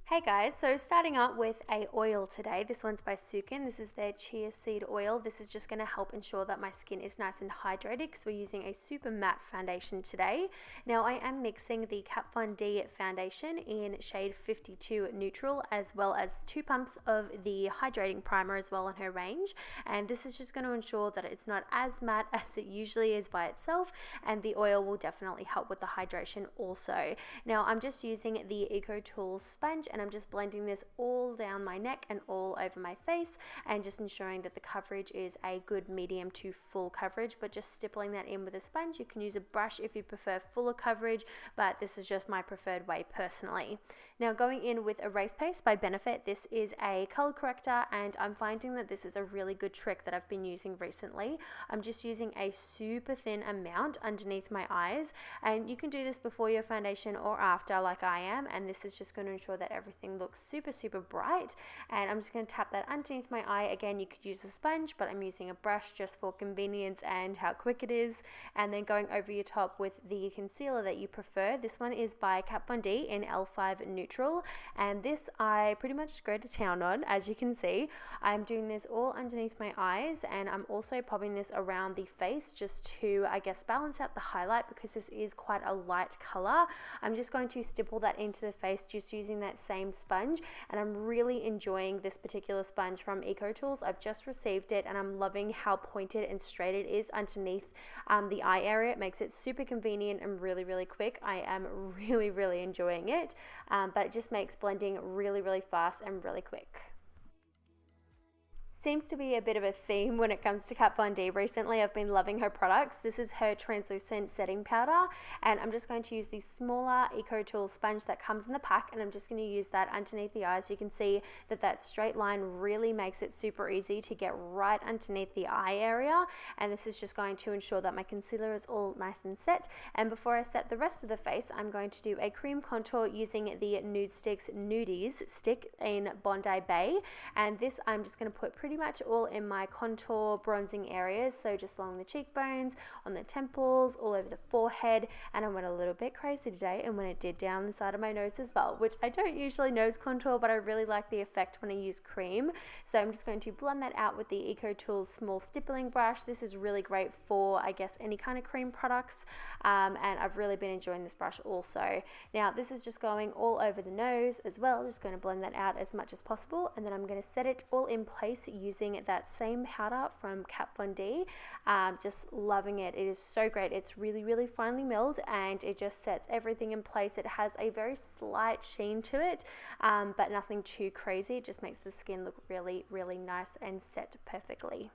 Hey guys, so starting out with a oil today. This one's by Sukin. This is their chia seed oil. This is just going to help ensure that my skin is nice and hydrated because we're using a super matte foundation today. Now I am mixing the Kat Von D foundation in shade 52 neutral, as well as 2 pumps of the hydrating primer as well in her range. And this is just going to ensure that it's not as matte as it usually is by itself, and the oil will definitely help with the hydration also. Now I'm just using the Eco Tools sponge, and I'm just blending this all down my neck and all over my face, and just ensuring that the coverage is a good medium to full coverage, but just stippling that in with a sponge. You can use a brush if you prefer fuller coverage, but this is just my preferred way personally. Now going in with Erase Paste by Benefit. This is a color corrector, and I'm finding that this is a really good trick that I've been using recently. I'm just using a super thin amount underneath my eyes, and you can do this before your foundation or after like I am, and this is just going to ensure that everything looks super bright. And I'm just going to tap that underneath my eye. Again, you could use a sponge, but I'm using a brush just for convenience and how quick it is. And then going over your top with the concealer that you prefer. This one is by Kat Von D in L5 neutral, and this I pretty much go to town on. As you can see, I'm doing this all underneath my eyes, and I'm also popping this around the face just to, I guess, balance out the highlight, because this is quite a light color. I'm just going to stipple that into the face just using that same sponge, and I'm really enjoying this particular sponge from Eco Tools. I've just received it, and I'm loving how pointed and straight it is underneath the eye area. It makes it super convenient and really quick. I am really enjoying it, but it just makes blending really fast and really quick. Seems to be a bit of a theme when it comes to Kat Von D recently. I've been loving her products. This is her translucent setting powder, and I'm just going to use the smaller Eco Tools sponge that comes in the pack, and I'm just going to use that underneath the eyes. You can see that that straight line really makes it super easy to get right underneath the eye area, and this is just going to ensure that my concealer is all nice and set. And before I set the rest of the face, I'm going to do a cream contour using the Nude Stix Nudies stick in Bondi Bay, and this I'm just going to put pretty much all in my contour bronzing areas, so just along the cheekbones, on the temples, all over the forehead. And I went a little bit crazy today and went it did down the side of my nose as well, which I don't usually nose contour, but I really like the effect when I use cream. So I'm just going to blend that out with the Eco Tools small stippling brush. This is really great for, I guess, any kind of cream products, and I've really been enjoying this brush also. Now this is just going all over the nose as well, just going to blend that out as much as possible, and then I'm going to set it all in place using that same powder from Kat Von D. Just loving it. It is so great. It's really finely milled, and it just sets everything in place. It has a very slight sheen to it, but nothing too crazy. It just makes the skin look really nice and set perfectly.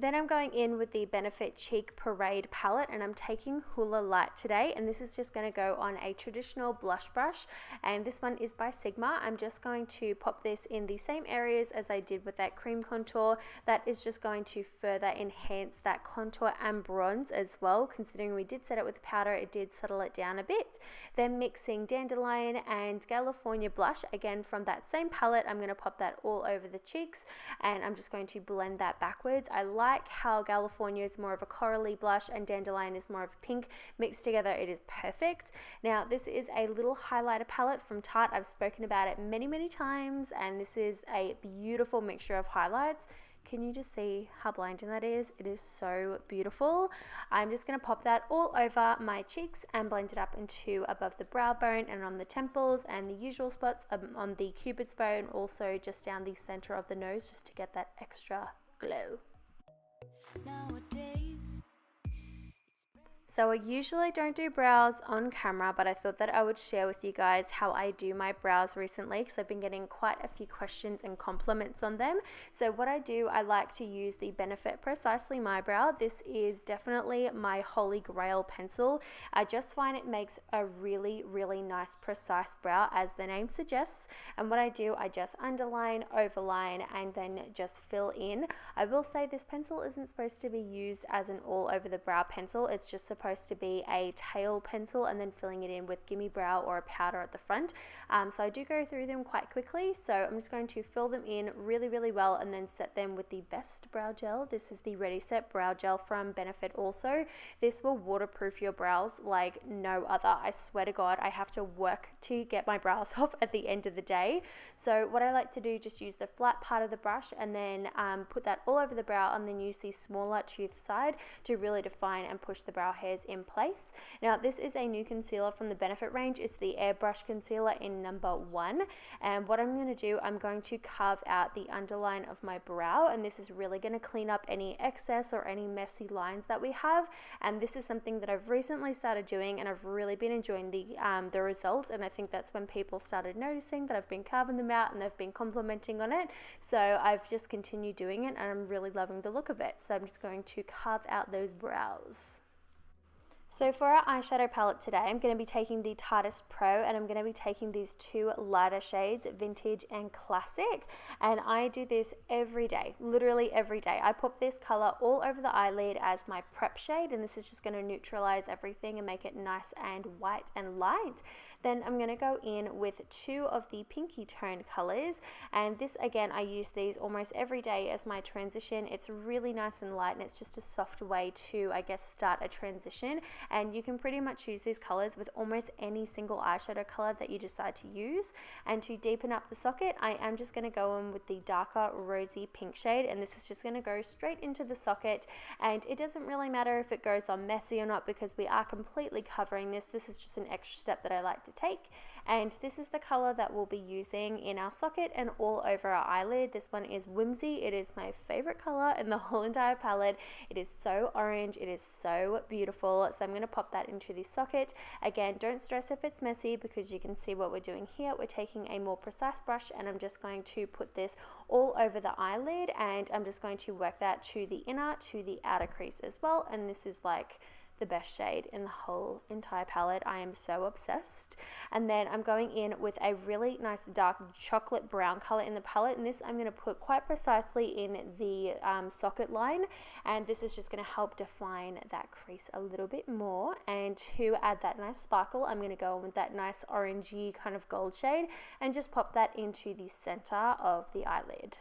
Then I'm going in with the Benefit Cheek Parade palette, and I'm taking Hoola Light today, and this is just going to go on a traditional blush brush, and this one is by Sigma. I'm just going to pop this in the same areas as I did with that cream contour. That is just going to further enhance that contour and bronze as well. Considering we did set it with powder, it did settle it down a bit. Then mixing Dandelion and Galifornia blush, again from that same palette. I'm going to pop that all over the cheeks, and I'm just going to blend that backwards. I like how Galifornia is more of a corally blush and Dandelion is more of a pink. Mixed together, it is perfect. Now this is a little highlighter palette from Tarte. I've spoken about it many times, and this is a beautiful mixture of highlights. Can you just see how blinding that is? It is so beautiful. I'm just going to pop that all over my cheeks and blend it up into above the brow bone and on the temples and the usual spots on the cupid's bow, and also just down the center of the nose, just to get that extra glow. Nowadays, so I usually don't do brows on camera, but I thought that I would share with you guys how I do my brows recently, because I've been getting quite a few questions and compliments on them. So what I do, I like to use the Benefit Precisely My Brow. This is definitely my holy grail pencil. I just find it makes a really nice precise brow, as the name suggests. And what I do, I just underline, overline, and then just fill in. I will say this pencil isn't supposed to be used as an all over the brow pencil. It's just supposed supposed to be a tail pencil and then filling it in with Gimme Brow or a powder at the front. So I do go through them quite quickly. So I'm just going to fill them in really, really well and then set them with the best brow gel. This is the Ready Set Brow Gel from Benefit also. This will waterproof your brows like no other. I swear to God, I have to work to get my brows off at the end of the day. So what I like to do, just use the flat part of the brush and then put that all over the brow, and then use the smaller tooth side to really define and push the brow hairs in place. Now this is a new concealer from the Benefit range. It's the Airbrush Concealer in number 1, and what I'm going to do, I'm going to carve out the underline of my brow, and this is really going to clean up any excess or any messy lines that we have. And this is something that I've recently started doing, and I've really been enjoying the result, and I think that's when people started noticing that I've been carving them out and they've been complimenting on it. So I've just continued doing it, and I'm really loving the look of it. So I'm just going to carve out those brows. So for our eyeshadow palette today, I'm going to be taking the Tarteist Pro, and I'm going to be taking these 2 lighter shades, Vintage and Classic. And I do this every day, literally every day. I pop this color all over the eyelid as my prep shade, and this is just going to neutralize everything and make it nice and white and light. Then I'm going to go in with 2 of the pinky tone colors, and this again, I use these almost every day as my transition. It's really nice and light, and it's just a soft way to, I guess, start a transition. And you can pretty much use these colors with almost any single eyeshadow color that you decide to use. And to deepen up the socket, I am just going to go in with the darker rosy pink shade, and this is just going to go straight into the socket. And it doesn't really matter if it goes on messy or not, because we are completely covering this. This is just an extra step that I like to take. And this is the color that we'll be using in our socket and all over our eyelid. This one is Whimsy. It is my favorite color in the whole entire palette. It is so orange. It is so beautiful. So I'm going to pop that into the socket. Again, don't stress if it's messy, because you can see what we're doing here. We're taking a more precise brush, and I'm just going to put this all over the eyelid, and I'm just going to work that to the inner, to the outer crease as well. And this is like the best shade in the whole entire palette. I am so obsessed. And then I'm going in with a really nice dark chocolate brown color in the palette, and this I'm going to put quite precisely in the socket line, and this is just going to help define that crease a little bit more. And to add that nice sparkle, I'm going to go in with that nice orangey kind of gold shade and just pop that into the center of the eyelid.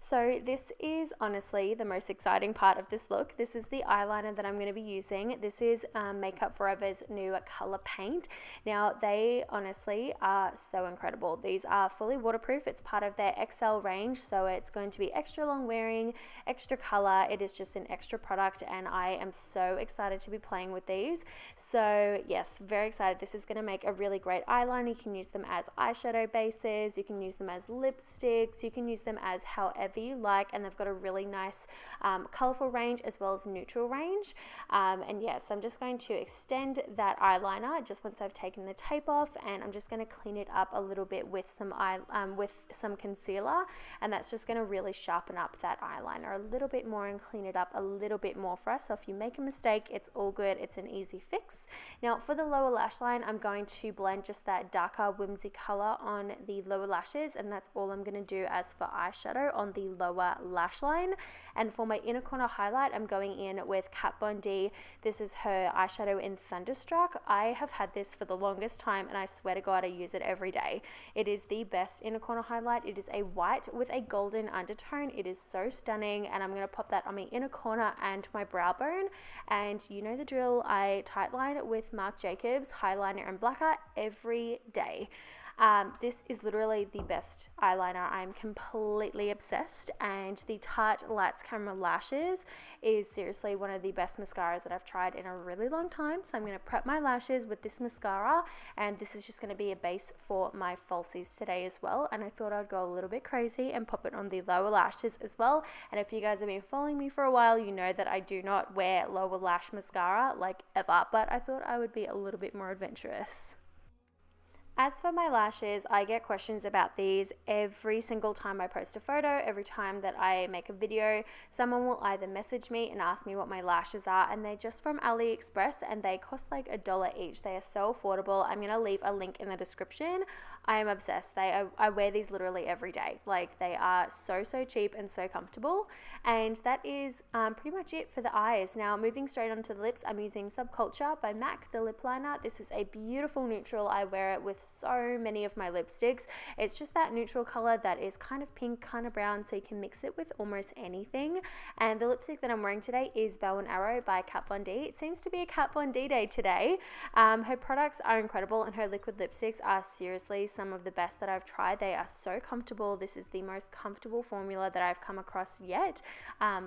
So this is honestly the most exciting part of this look. This is the eyeliner that I'm going to be using. This is Makeup Forever's new color paint. Now they honestly are so incredible. These are fully waterproof. It's part of their XL range, so it's going to be extra long wearing, extra color. It is just an extra product, and I am so excited to be playing with these. So yes, very excited. This is going to make a really great eyeliner. You can use them as eyeshadow bases, you can use them as lipsticks, you can use them as however you like, and they've got a really nice colorful range as well as neutral range. And yes, I'm just going to extend that eyeliner just once I've taken the tape off, and I'm just going to clean it up a little bit with some concealer, and that's just going to really sharpen up that eyeliner a little bit more and clean it up a little bit more for us. So if you make a mistake, it's all good. It's an easy fix. Now for the lower lash line, I'm going to blend just that darker Whimsy color on the lower lashes, and that's all I'm going to do as for eyeshadow on the lower lash line. And for my inner corner highlight, I'm going in with Bondi. This is her eyeshadow in Thunderstruck. I have had this for the longest time, and I swear to God, I use it every day. It is the best inner corner highlight. It is a white with a golden undertone. It is so stunning, and I'm going to pop that on my inner corner and my brow bone. And you know the drill, I tightline with Marc Jacobs highliner and blacker every day. This is literally the best eyeliner. I'm completely obsessed, and the Tarte Lights Camera Lashes is seriously one of the best mascaras that I've tried in a really long time. So I'm going to prep my lashes with this mascara, and this is just going to be a base for my falsies today as well. And I thought I'd go a little bit crazy and pop it on the lower lashes as well. And if you guys have been following me for a while, you know that I do not wear lower lash mascara like ever, but I thought I would be a little bit more adventurous. As for my lashes, I get questions about these every single time I post a photo, every time that I make a video. Someone will either message me and ask me what my lashes are, and they're just from AliExpress and they cost like $1 each. They are so affordable. I'm going to leave a link in the description. I am obsessed. I wear these literally every day. Like, they are so cheap and so comfortable. And that is pretty much it for the eyes. Now, moving straight onto the lips, I'm using Subculture by MAC, the lip liner. This is a beautiful neutral. I wear it with so many of my lipsticks. It's just that neutral color that is kind of pink, kind of brown, so you can mix it with almost anything. And the lipstick that I'm wearing today is Bow and Arrow by Kat Von D. It seems to be a Kat Von D day today. Her products are incredible, and her liquid lipsticks are seriously some of the best that I've tried. They are so comfortable. This is the most comfortable formula that I've come across yet,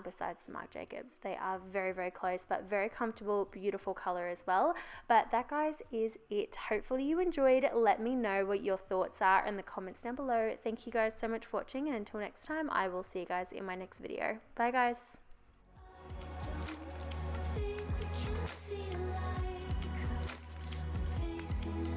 besides the Marc Jacobs. They are very close, but very comfortable, beautiful color as well. But that, guys, is it. Hopefully you enjoyed. Let me know what your thoughts are in the comments down below. Thank you guys so much for watching, and until next time, I will see you guys in my next video. Bye, guys.